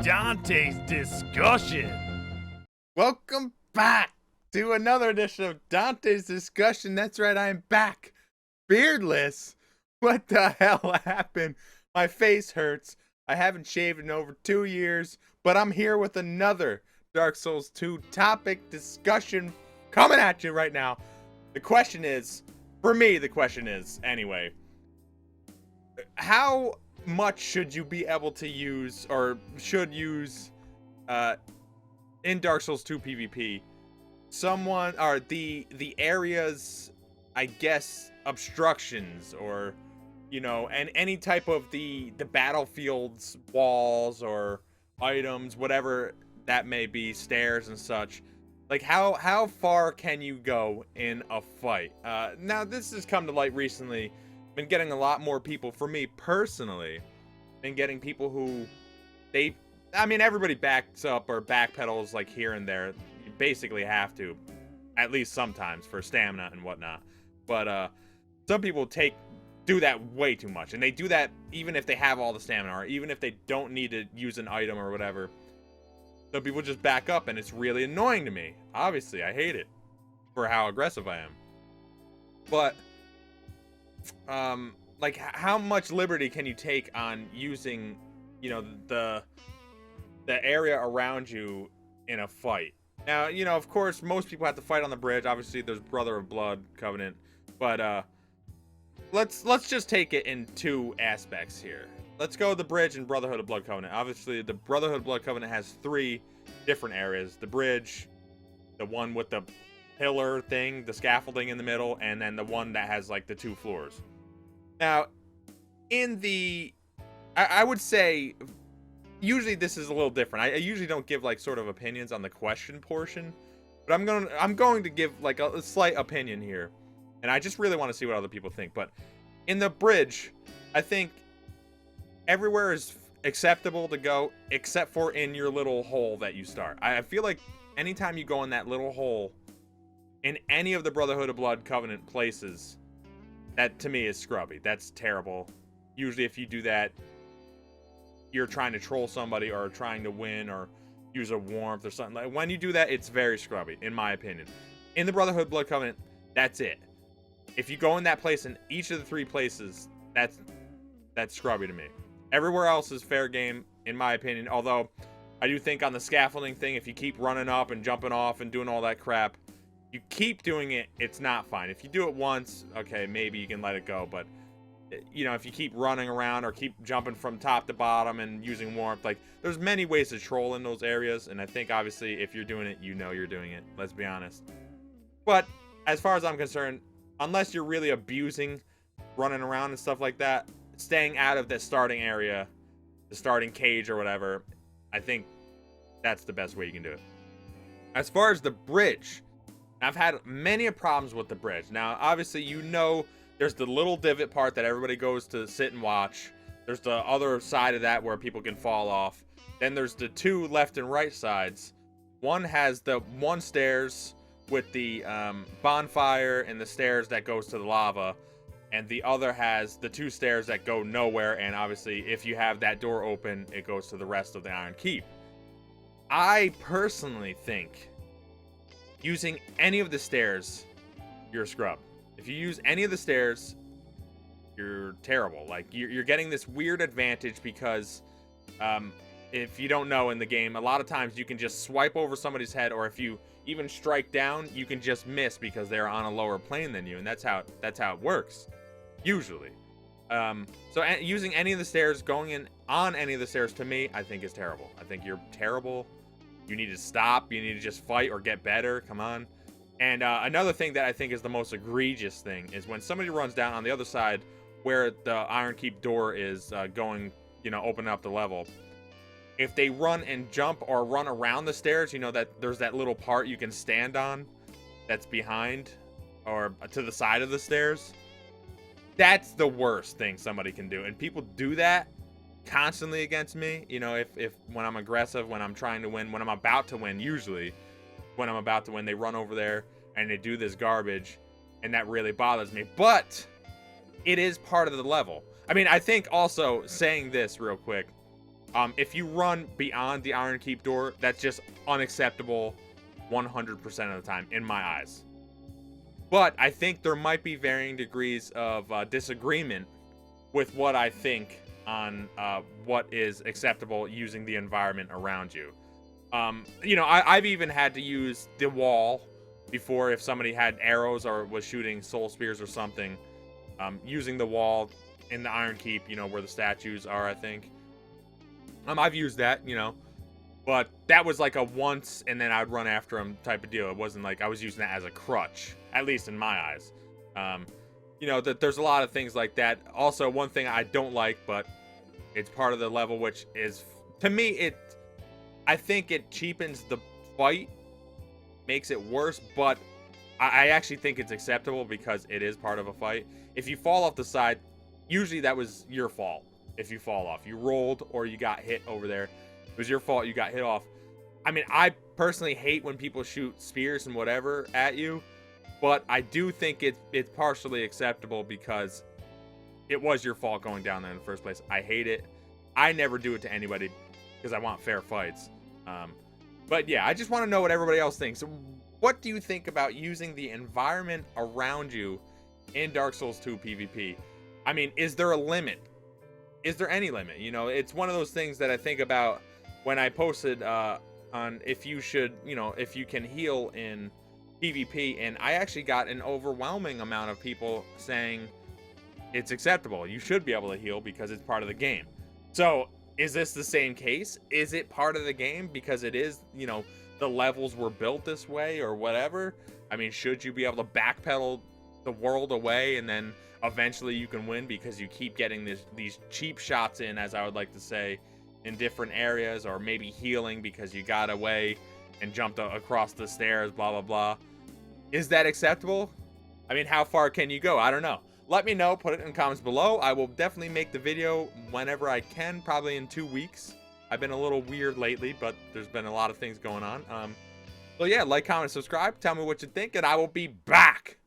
Dante's Discussion. Welcome back to another edition of Dante's Discussion. That's right, I'm back. Beardless. What the hell happened? My face hurts. I haven't shaved in over 2 years, but I'm here with another Dark Souls 2 topic discussion coming at you right now. The question is, for me, anyway, how much should you be able to use, or should use, in Dark Souls 2 PvP, the areas, I guess, obstructions, or, you know, and any type of the battlefield's walls or items, whatever that may be, stairs and such. Like, how far can you go in a fight? Now, this has come to light recently. Been getting a lot more people, for me personally, been getting people who, everybody backs up or backpedals, like, here and there. You basically have to, at least sometimes, for stamina and whatnot. But some people do that way too much, and they do that even if they have all the stamina, or even if they don't need to use an item or whatever. Some people just back up, and it's really annoying to me. Obviously, I hate it for how aggressive I am. But like, how much liberty can you take on using, you know, the area around you in a fight? Now, you know, of course, most people have to fight on the bridge. Obviously, there's Brother of Blood Covenant, but let's just take it in two aspects here. Let's go the bridge and Brotherhood of Blood Covenant. Obviously, the Brotherhood of Blood Covenant has 3 different areas: the bridge, the one with the pillar thing, the scaffolding in the middle, and then the one that has like the 2 floors. Now, I would say, usually this is a little different. I usually don't give like sort of opinions on the question portion, but I'm going to give like a slight opinion here, and I just really want to see what other people think. But in the bridge, I think everywhere is acceptable to go, except for in your little hole that you start. I feel like anytime you go in that little hole in any of the Brotherhood of Blood Covenant places, that to me is scrubby. That's terrible. Usually if you do that, you're trying to troll somebody or trying to win or use a warmth or something. Like, when you do that, it's very scrubby, in my opinion. In the Brotherhood of Blood Covenant, that's it. If you go in that place, in each of the 3 places, that's scrubby to me. Everywhere else is fair game, in my opinion. Although, I do think on the scaffolding thing, if you keep running up and jumping off and doing all that crap, you keep doing it, it's not fine. If you do it once, okay, maybe you can let it go. But, you know, if you keep running around or keep jumping from top to bottom and using warmth, like, there's many ways to troll in those areas. And I think, obviously, if you're doing it, you know you're doing it. Let's be honest. But, as far as I'm concerned, unless you're really abusing running around and stuff like that, staying out of the starting area, the starting cage or whatever, I think that's the best way you can do it. As far as the bridge, I've had many problems with the bridge. Now, obviously, you know, there's the little divot part that everybody goes to sit and watch. There's the other side of that where people can fall off. Then there's the 2 left and right sides. One has the 1 stairs with the bonfire and the stairs that goes to the lava. And the other has the 2 stairs that go nowhere. And obviously, if you have that door open, it goes to the rest of the Iron Keep. I personally think using any of the stairs, you're a scrub. If you use any of the stairs, you're terrible. Like, you're getting this weird advantage because if you don't know, in the game, a lot of times you can just swipe over somebody's head, or if you even strike down, you can just miss because they're on a lower plane than you, and that's how it works, usually. So using any of the stairs, going in on any of the stairs, to me, I think is terrible. I think you're terrible. You need to stop. You need to just fight or get better. Come on. And another thing that I think is the most egregious thing is when somebody runs down on the other side where the Iron Keep door is going, you know, opening up the level. If they run and jump or run around the stairs, you know, that there's that little part you can stand on that's behind or to the side of the stairs. That's the worst thing somebody can do. And people do that constantly against me. You know, if when I'm aggressive, when I'm trying to win, when I'm about to win, usually when I'm about to win, they run over there and they do this garbage, and that really bothers me. But it is part of the level. I mean, I think also, saying this real quick, If you run beyond the Iron Keep door, that's just unacceptable 100% of the time, in my eyes. But I think there might be varying degrees of disagreement with what I think on what is acceptable using the environment around you. I've even had to use the wall before if somebody had arrows or was shooting soul spears or something. Using the wall in the Iron Keep, where the statues are, I think. I've used that, but that was like a once and then I'd run after him type of deal. It wasn't like I was using that as a crutch, at least in my eyes. That there's a lot of things like that. Also, one thing I don't like, but it's part of the level, which is, to me, I think it cheapens the fight, makes it worse, but I actually think it's acceptable because it is part of a fight. If you fall off the side, usually that was your fault. If you fall off, you rolled or you got hit over there, it was your fault. You got hit off. I mean, I personally hate when people shoot spears and whatever at you, but I do think it's partially acceptable because it was your fault going down there in the first place. I hate it. I never do it to anybody because I want fair fights. But yeah, I just want to know what everybody else thinks. What do you think about using the environment around you in Dark Souls 2 PvP? I mean, is there a limit? Is there any limit? It's one of those things that I think about when I posted on if you can heal in PvP, and I actually got an overwhelming amount of people saying it's acceptable. You should be able to heal because it's part of the game. So, is this the same case? Is it part of the game because it is, the levels were built this way or whatever? I mean, should you be able to backpedal the world away and then eventually you can win because you keep getting these cheap shots in, as I would like to say, in different areas, or maybe healing because you got away and jumped across the stairs, blah, blah, blah. Is that acceptable? I mean, how far can you go? I don't know. Let me know. Put it in the comments below. I will definitely make the video whenever I can, probably in 2 weeks. I've been a little weird lately, but there's been a lot of things going on. So yeah, like, comment, subscribe. Tell me what you think, and I will be back.